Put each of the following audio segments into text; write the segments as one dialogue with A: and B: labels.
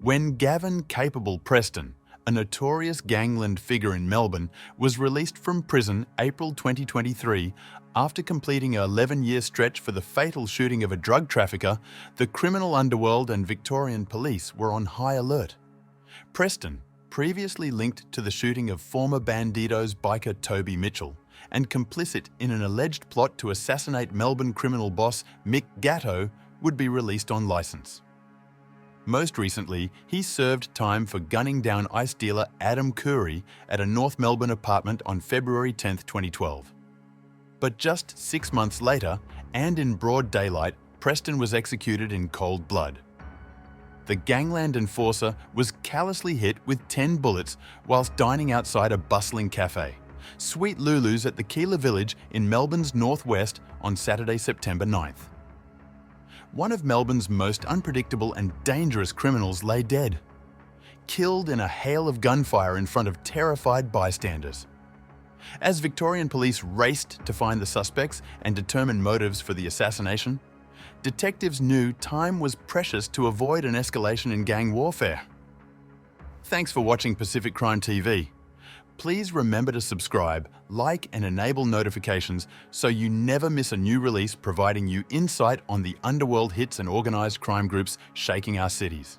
A: When Gavin "Capable" Preston, a notorious gangland figure in Melbourne, was released from prison April 2023 after completing an 11-year stretch for the fatal shooting of a drug trafficker, the criminal underworld and Victorian police were on high alert. Preston, previously linked to the shooting of former Bandidos biker Toby Mitchell and complicit in an alleged plot to assassinate Melbourne criminal boss Mick Gatto, would be released on licence. Most recently, he served time for gunning down ice dealer Adam Curry at a North Melbourne apartment on February 10, 2012. But just 6 months later, and in broad daylight, Preston was executed in cold blood. The Gangland enforcer was callously hit with 10 bullets whilst dining outside a bustling cafe, Sweet Lulu's at the Keilor Village in Melbourne's northwest on Saturday, September 9th. One of Melbourne's most unpredictable and dangerous criminals lay dead, killed in a hail of gunfire in front of terrified bystanders. As Victorian police raced to find the suspects and determine motives for the assassination, detectives knew time was precious to avoid an escalation in gang warfare. Thanks for watching Pacific Crime TV. Please remember to subscribe, like and enable notifications so you never miss a new release, providing you insight on the underworld hits and organised crime groups shaking our cities.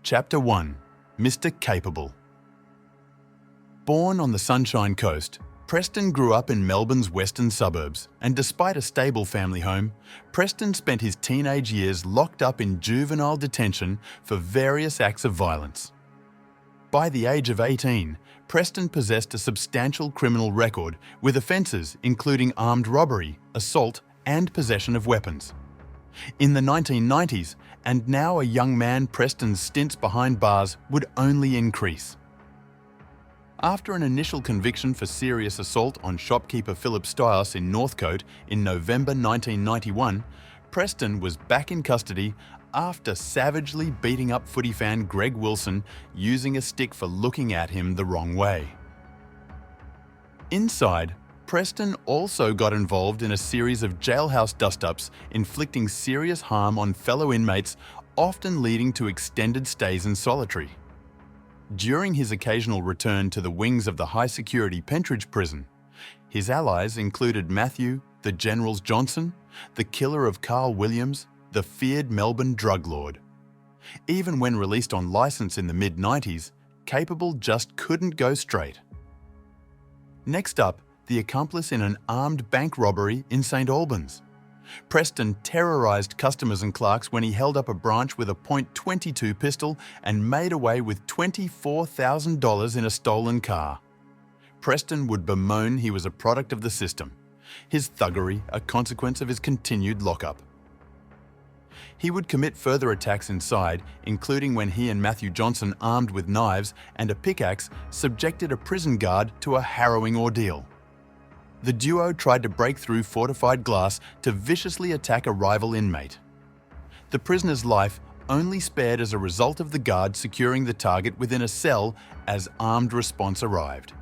A: Chapter 1. Mr. Capable. Born on the Sunshine Coast, Preston grew up in Melbourne's western suburbs, and despite a stable family home, Preston spent his teenage years locked up in juvenile detention for various acts of violence. By the age of 18, Preston possessed a substantial criminal record with offences including armed robbery, assault and possession of weapons. In the 1990s, and now a young man, Preston's stints behind bars would only increase. After an initial conviction for serious assault on shopkeeper Philip Stiles in Northcote in November 1991, Preston was back in custody after savagely beating up footy fan Greg Wilson using a stick for looking at him the wrong way. Inside, Preston also got involved in a series of jailhouse dust-ups, inflicting serious harm on fellow inmates, often leading to extended stays in solitary. During his occasional return to the wings of the high-security Pentridge prison, his allies included Matthew, the Generals Johnson, the killer of Carl Williams, the feared Melbourne drug lord. Even when released on licence in the mid-90s, Capable just couldn't go straight. Next up, the accomplice in an armed bank robbery in St Albans. Preston terrorised customers and clerks when he held up a branch with a .22 pistol and made away with $24,000 in a stolen car. Preston would bemoan he was a product of the system, his thuggery a consequence of his continued lockup. He would commit further attacks inside, including when he and Matthew Johnson, armed with knives and a pickaxe, subjected a prison guard to a harrowing ordeal. The duo tried to break through fortified glass to viciously attack a rival inmate. The prisoner's life only spared as a result of the guard securing the target within a cell as armed response arrived.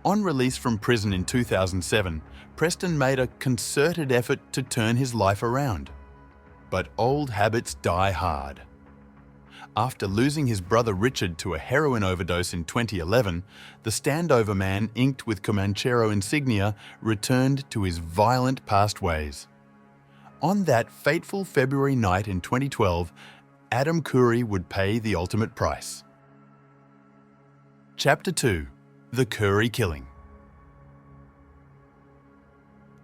A: On release from prison in 2007, Preston made a concerted effort to turn his life around. But old habits die hard. After losing his brother Richard to a heroin overdose in 2011, the standover man inked with Comanchero insignia returned to his violent past ways. On that fateful February night in 2012, Adam Curry would pay the ultimate price. Chapter 2. The Curry Killing.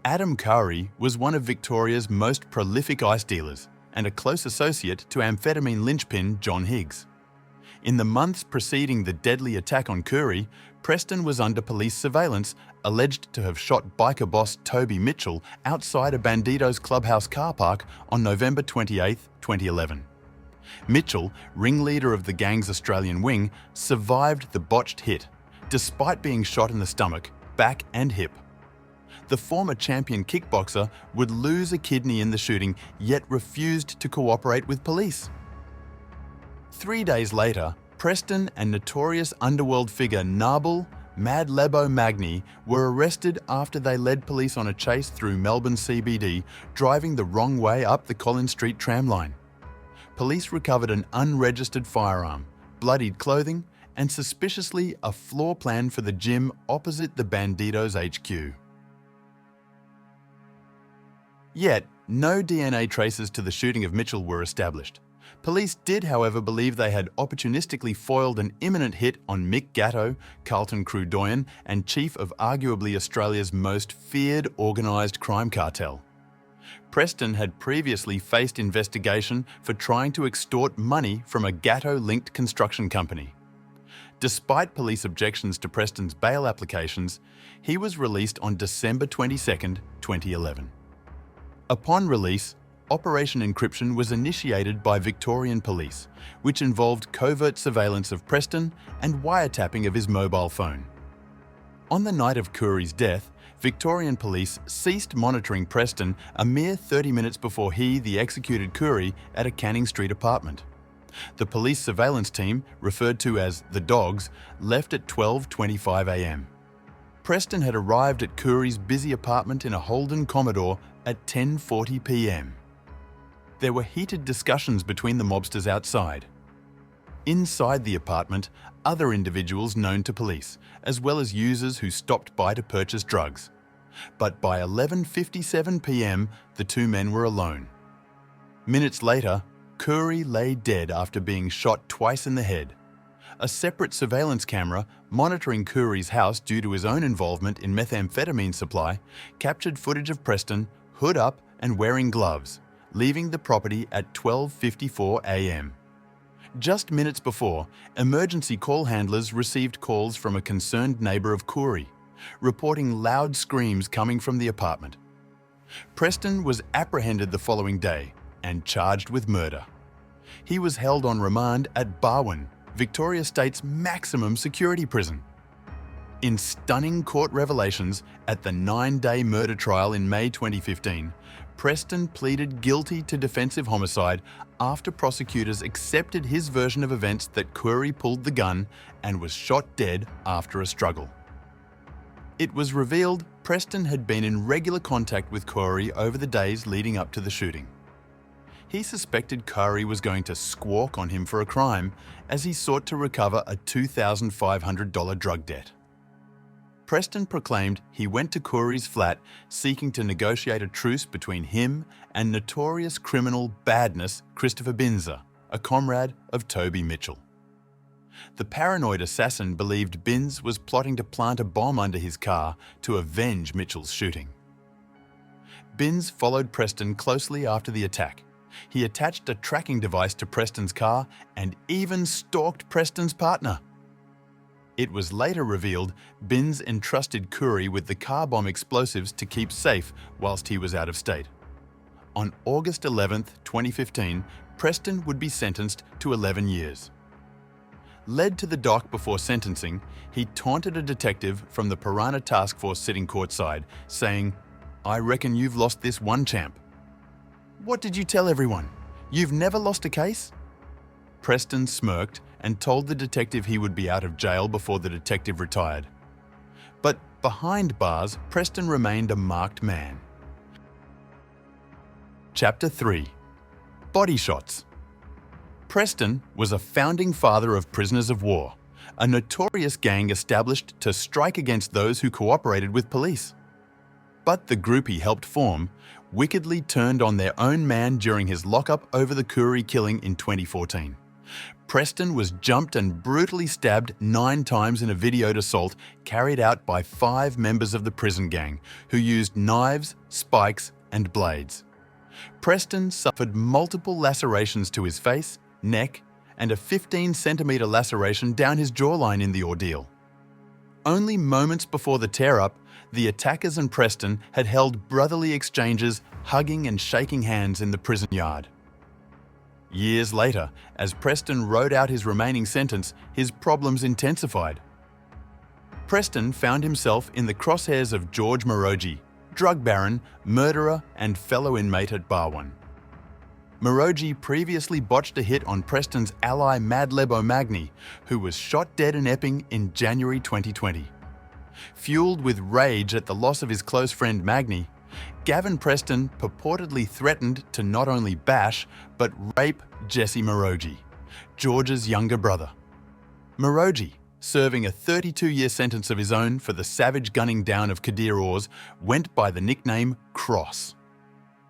A: Adam Curry was one of Victoria's most prolific ice dealers and a close associate to amphetamine linchpin John Higgs. In the months preceding the deadly attack on Curry, Preston was under police surveillance, alleged to have shot biker boss Toby Mitchell outside a Bandidos clubhouse car park on November 28, 2011. Mitchell, ringleader of the gang's Australian wing, survived the botched hit, despite being shot in the stomach, back and hip. The former champion kickboxer would lose a kidney in the shooting, yet refused to cooperate with police. 3 days later, Preston and notorious underworld figure Nabal Mad Lebo Magni were arrested after they led police on a chase through Melbourne CBD, driving the wrong way up the Collins Street tram line. police recovered an unregistered firearm, bloodied clothing, and suspiciously a floor plan for the gym opposite the Bandidos HQ. Yet, no DNA traces to the shooting of Mitchell were established. Police did, however, believe they had opportunistically foiled an imminent hit on Mick Gatto, Carlton Crudoyan, and chief of arguably Australia's most feared organised crime cartel. Preston had previously faced investigation for trying to extort money from a Gatto-linked construction company. Despite police objections to Preston's bail applications, he was released on December 22, 2011. Upon release, Operation Encryption was initiated by Victorian police, which involved covert surveillance of Preston and wiretapping of his mobile phone. On the night of Curry's death, Victorian police ceased monitoring Preston a mere 30 minutes before he, the executed Curry, at a Canning Street apartment. The police surveillance team, referred to as the Dogs, left at 12:25 a.m. Preston had arrived at Curry's busy apartment in a Holden Commodore at 10:40 p.m. There were heated discussions between the mobsters outside. Inside the apartment, other individuals known to police, as well as users who stopped by to purchase drugs. But by 11:57 p.m, the two men were alone. Minutes later, Curry lay dead after being shot twice in the head. A separate surveillance camera, monitoring Curry's house due to his own involvement in methamphetamine supply, captured footage of Preston, hood up and wearing gloves, leaving the property at 12:54 a.m. Just minutes before, emergency call handlers received calls from a concerned neighbour of Curry, reporting loud screams coming from the apartment. Preston was apprehended the following day and charged with murder. He was held on remand at Barwon, Victoria State's maximum security prison. In stunning court revelations at the 9-day murder trial in May 2015, Preston pleaded guilty to defensive homicide after prosecutors accepted his version of events that Curry pulled the gun and was shot dead after a struggle. It was revealed Preston had been in regular contact with Curry over the days leading up to the shooting. He suspected Curry was going to squawk on him for a crime as he sought to recover a $2,500 drug debt. Preston proclaimed he went to Curry's flat seeking to negotiate a truce between him and notorious criminal badness Christopher Binzer, a comrade of Toby Mitchell. The paranoid assassin believed Binz was plotting to plant a bomb under his car to avenge Mitchell's shooting. Binz followed Preston closely after the attack. He attached a tracking device to Preston's car and even stalked Preston's partner. It was later revealed Binz entrusted Curry with the car bomb explosives to keep safe whilst he was out of state. On August 11, 2015, Preston would be sentenced to 11 years. Led to the dock before sentencing, he taunted a detective from the Piranha Task Force sitting courtside, saying, "I reckon you've lost this one, champ." "What did you tell everyone? You've never lost a case?" Preston smirked and told the detective he would be out of jail before the detective retired. But behind bars, Preston remained a marked man. Chapter 3. Body Shots. Preston was a founding father of prisoners of war, a notorious gang established to strike against those who cooperated with police. But the group he helped form wickedly turned on their own man during his lockup over the Curry killing in 2014. Preston was jumped and brutally stabbed 9 times in a videoed assault carried out by 5 members of the prison gang who used knives, spikes, and blades. Preston suffered multiple lacerations to his face, neck, and a 15-centimetre laceration down his jawline in the ordeal. Only moments before the tear-up, the attackers and Preston had held brotherly exchanges, hugging and shaking hands in the prison yard. Years later, as Preston rode out his remaining sentence, his problems intensified. Preston found himself in the crosshairs of George Morogi, drug baron, murderer, and fellow inmate at Barwon. Morogi previously botched a hit on Preston's ally Madleb O'Magny, who was shot dead in Epping in January 2020. Fueled with rage at the loss of his close friend Magny, Gavin Preston purportedly threatened to not only bash, but rape Jesse Morogi, George's younger brother. Morogi, serving a 32-year sentence of his own for the savage gunning down of Kadir Oars, went by the nickname Cross.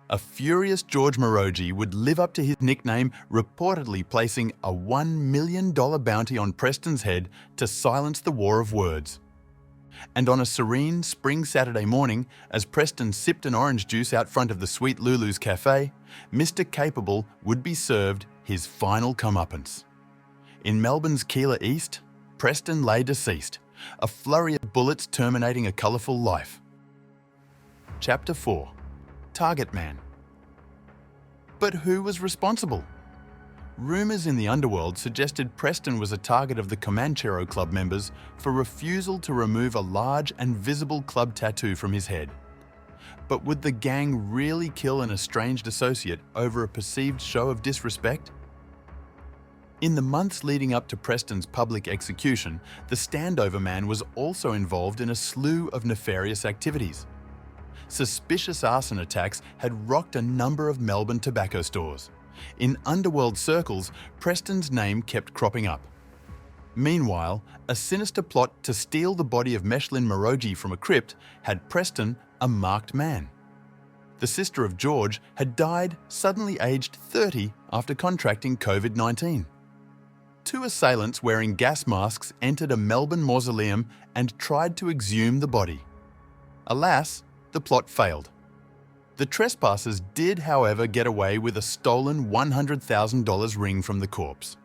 A: A furious George Morogi would live up to his nickname, reportedly placing a $1 million bounty on Preston's head to silence the war of words. And on a serene spring Saturday morning, as Preston sipped an orange juice out front of the Sweet Lulu's cafe, Mr. Capable would be served his final comeuppance. In Melbourne's Keilor East, Preston lay deceased, a flurry of bullets terminating a colourful life. Chapter 4. Target Man. But who was responsible? Rumours in the Underworld suggested Preston was a target of the Comanchero Club members for refusal to remove a large and visible club tattoo from his head. But would the gang really kill an estranged associate over a perceived show of disrespect? In the months leading up to Preston's public execution, the Standover Man was also involved in a slew of nefarious activities. Suspicious arson attacks had rocked a number of Melbourne tobacco stores. In Underworld circles, Preston's name kept cropping up. Meanwhile, a sinister plot to steal the body of Meshlin Morogi from a crypt had Preston a marked man. The sister of George had died suddenly aged 30 after contracting COVID-19. Two assailants wearing gas masks entered a Melbourne mausoleum and tried to exhume the body. Alas, the plot failed. The trespassers did, however, get away with a stolen $100,000 ring from the corpse.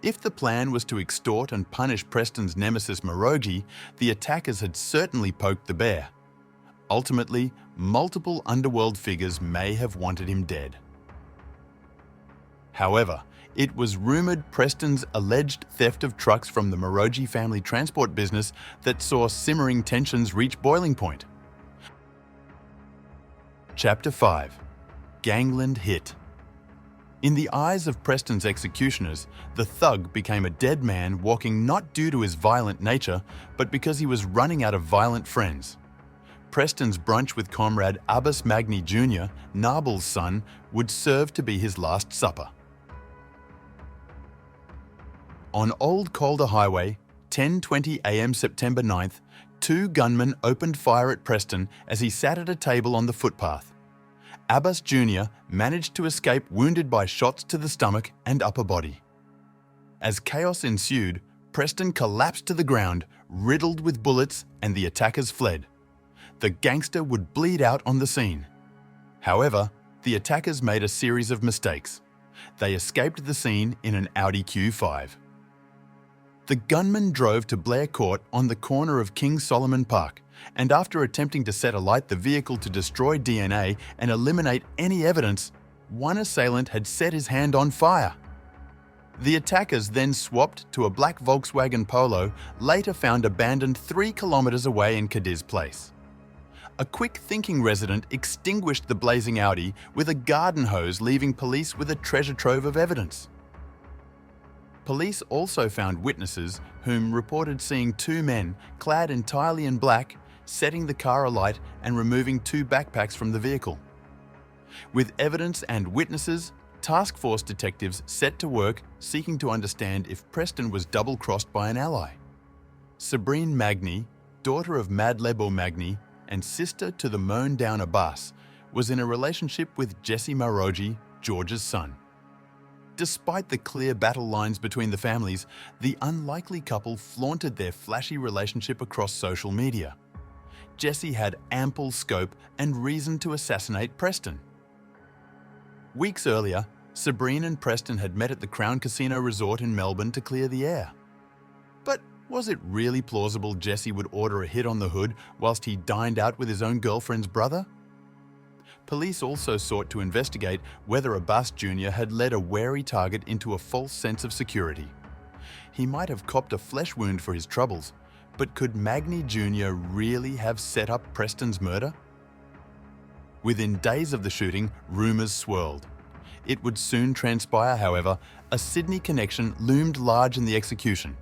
A: If the plan was to extort and punish Preston's nemesis Morogi, the attackers had certainly poked the bear. Ultimately, multiple Underworld figures may have wanted him dead. However, it was rumoured Preston's alleged theft of trucks from the Morogi family transport business that saw simmering tensions reach boiling point. Chapter 5. Gangland Hit. In the eyes of Preston's executioners, the thug became a dead man walking not due to his violent nature, but because he was running out of violent friends. Preston's brunch with comrade Abbas Magni Jr., Nabal's son, would serve to be his last supper. On Old Calder Highway, 10:20 a.m. September 9th, two gunmen opened fire at Preston as he sat at a table on the footpath. Abbas Jr. managed to escape wounded by shots to the stomach and upper body. As chaos ensued, Preston collapsed to the ground, riddled with bullets, and the attackers fled. The gangster would bleed out on the scene. However, the attackers made a series of mistakes. They escaped the scene in an Audi Q5. The gunman drove to Blair Court on the corner of King Solomon Park, and after attempting to set alight the vehicle to destroy DNA and eliminate any evidence, one assailant had set his hand on fire. The attackers then swapped to a black Volkswagen Polo, later found abandoned 3 kilometres away in Cadiz Place. A quick-thinking resident extinguished the blazing Audi with a garden hose, leaving police with a treasure trove of evidence. Police also found witnesses whom reported seeing two men, clad entirely in black, setting the car alight and removing 2 backpacks from the vehicle. With evidence and witnesses, task force detectives set to work seeking to understand if Preston was double-crossed by an ally. Sabrine Magni, daughter of Madlebo Magni and sister to the mown-down Abbas, was in a relationship with Jesse Morogi, George's son. Despite the clear battle lines between the families, the unlikely couple flaunted their flashy relationship across social media. Jesse had ample scope and reason to assassinate Preston. Weeks earlier, Sabrine and Preston had met at the Crown Casino Resort in Melbourne to clear the air. But was it really plausible Jesse would order a hit on the hood whilst he dined out with his own girlfriend's brother? Police also sought to investigate whether Abbas Jr. had led a wary target into a false sense of security. He might have copped a flesh wound for his troubles, but could Magni Jr. really have set up Preston's murder? Within days of the shooting, rumours swirled. It would soon transpire, however, a Sydney connection loomed large in the execution.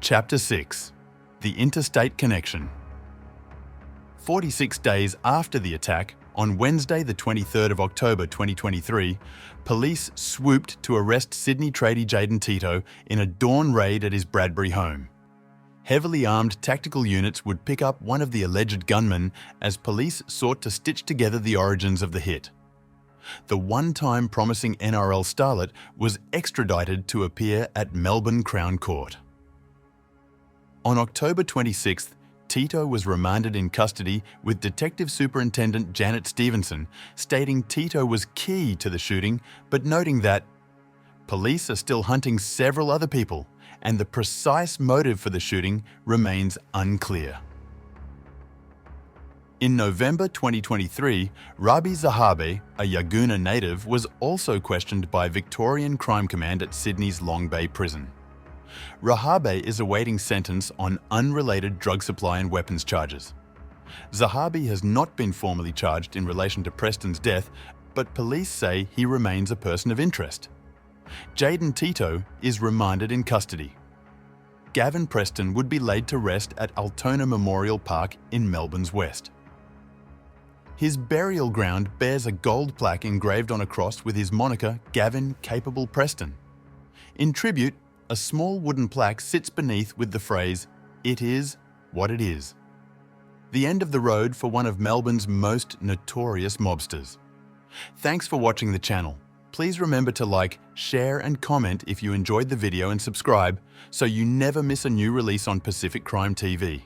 A: Chapter 6. the interstate connection. 46 days after the attack, on Wednesday the 23rd of October 2023, police swooped to arrest Sydney tradie Jaden Tito in a dawn raid at his Bradbury home. Heavily armed tactical units would pick up one of the alleged gunmen as police sought to stitch together the origins of the hit. The one-time promising NRL starlet was extradited to appear at Melbourne Crown Court. On October 26th, Tito was remanded in custody with Detective Superintendent Janet Stevenson stating Tito was key to the shooting, but noting that police are still hunting several other people and the precise motive for the shooting remains unclear. In November 2023, Rabi Zahabe, a Yagoona native, was also questioned by Victorian Crime Command at Sydney's Long Bay Prison. Rahabe is awaiting sentence on unrelated drug supply and weapons charges. Zahabi has not been formally charged in relation to Preston's death, but police say he remains a person of interest. Jaden Tito is remanded in custody. Gavin Preston would be laid to rest at Altona Memorial Park in Melbourne's west. His burial ground bears a gold plaque engraved on a cross with his moniker Gavin Capable Preston. In tribute, a small wooden plaque sits beneath with the phrase, "It is what it is." The end of the road for one of Melbourne's most notorious mobsters. Thanks for watching the channel. Please remember to like, share and comment if you enjoyed the video and subscribe so you never miss a new release on Pacific Crime TV.